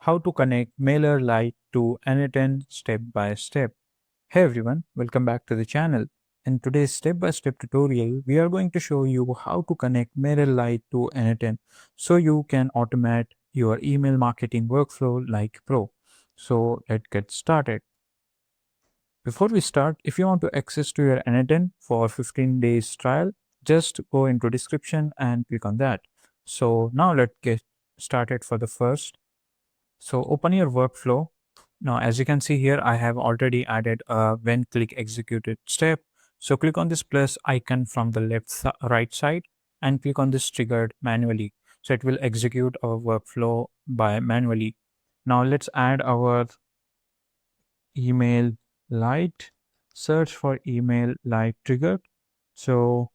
how to connect MailerLite to n8n step by step. Hey everyone, welcome back to the channel. In today's step-by-step tutorial, we are going to show you how to connect MailerLite to n8n so you can automate your email marketing workflow like pro. So let's get started. Before we start, if you want to access to your n8n for 15 days trial, just go into description and click on that. So now let's get started for the first. So open your workflow. Now, as you can see here, I have already added a when click executed step. So click on this plus icon from the right side and click on this triggered manually. So it will execute our workflow by manually. Now let's add our email light, search for email light triggered. So,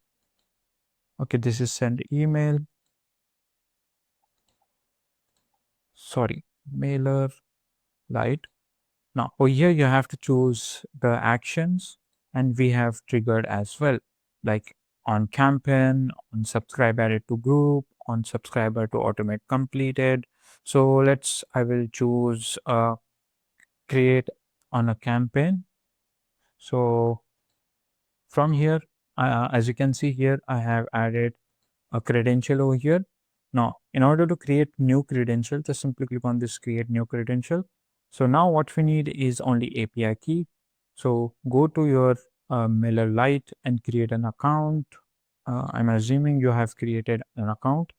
okay, this is send email, sorry, mailer light. Now, over here you have to choose the actions and we have triggered as well, like on campaign, on subscribe added to group, on subscriber to automate completed. So I will choose create on a campaign. So from here, as you can see here, I have added a credential over here. Now, in order to create new credential, just simply click on this create new credential. So now what we need is only API key. So go to your MailerLite and create an account. I'm assuming you have created an account.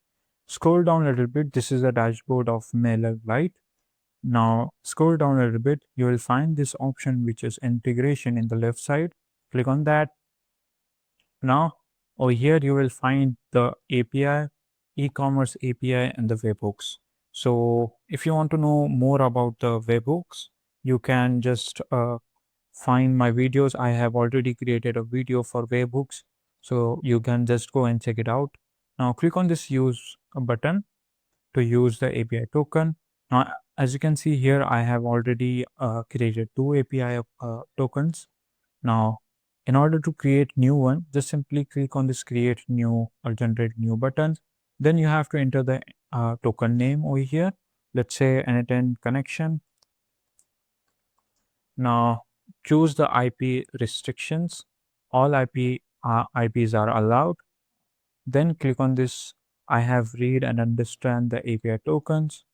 Scroll down a little bit. This is the dashboard of MailerLite. Now scroll down a little bit. You will find this option which is integration in the left side. Click on that. Now, over here you will find the API, e-commerce API, and the webhooks. So if you want to know more about the webhooks, you can just find my videos. I have already created a video for webhooks, so you can just go and check it out. Now click on this use button to use the API token. Now, as you can see here, I have already created two API tokens. Now, in order to create new one, just simply click on this create new or generate new button. Then you have to enter the token name over here. Let's say n8n connection. Now choose the IP restrictions. All IPs are allowed. Then click on this I have read and understand the API tokens.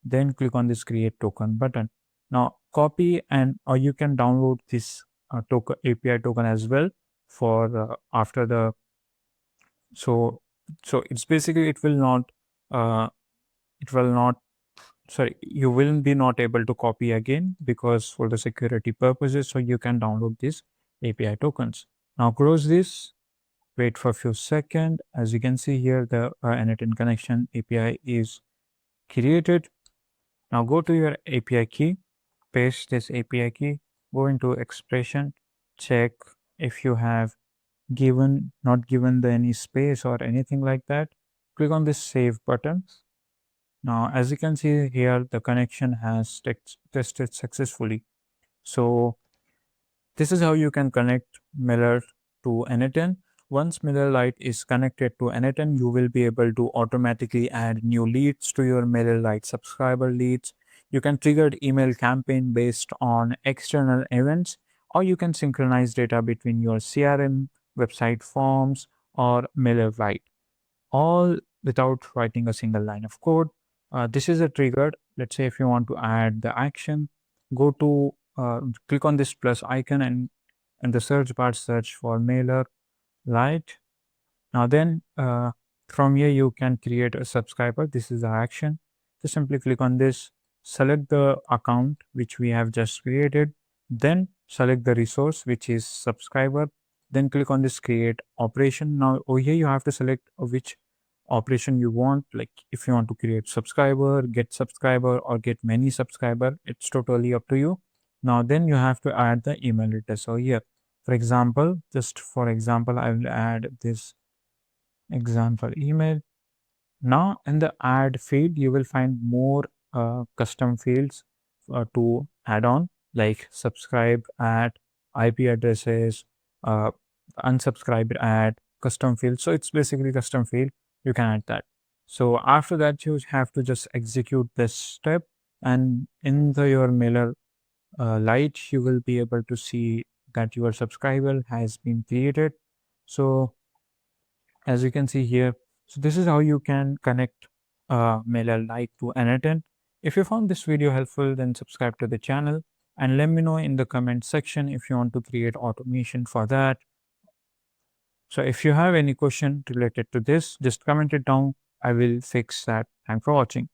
Then click on this create token button. Now copy and or you can download this token API token as well for after the so it's basically uh, it will not sorry you will be not able to copy again because for the security purposes, so you can download these API tokens. Now close this, wait for a few seconds. As you can see here, the n8n connection API is created. Now go to your API key, paste this API key, go into expression, check if you have not given any space or anything like that. Click on this save button. Now, as you can see here, the connection has tested successfully. So this is how you can connect Mailer to n8n. Once MailerLite is connected to n8n, you will be able to automatically add new leads to your MailerLite subscriber leads. You can trigger email campaign based on external events, or you can synchronize data between your CRM, website forms, or MailerLite, all without writing a single line of code. This is a triggered. Let's say if you want to add the action, go to click on this plus icon and in the search bar search for MailerLite. Now then from here you can create a subscriber. This is the action. Just simply click on this, select the account which we have just created, then select the resource which is subscriber, then click on this create operation. Now over here you have to select which operation you want, like if you want to create subscriber, get subscriber, or get many subscriber, it's totally up to you. Now then you have to add the email address over here. For example, I will add this example email. Now in the add field you will find more custom fields to add on, like subscribe add, IP addresses, uh, unsubscribe add, custom field. So it's basically custom field, you can add that. So after that you have to just execute this step. and in your MailerLite, you will be able to see that your subscriber has been created. So as you can see here, so this is how you can connect MailerLite to n8n. If you found this video helpful, then subscribe to the channel and let me know in the comment section if you want to create automation for that. So if you have any question related to this, just comment it down. I will fix that. Thanks for watching.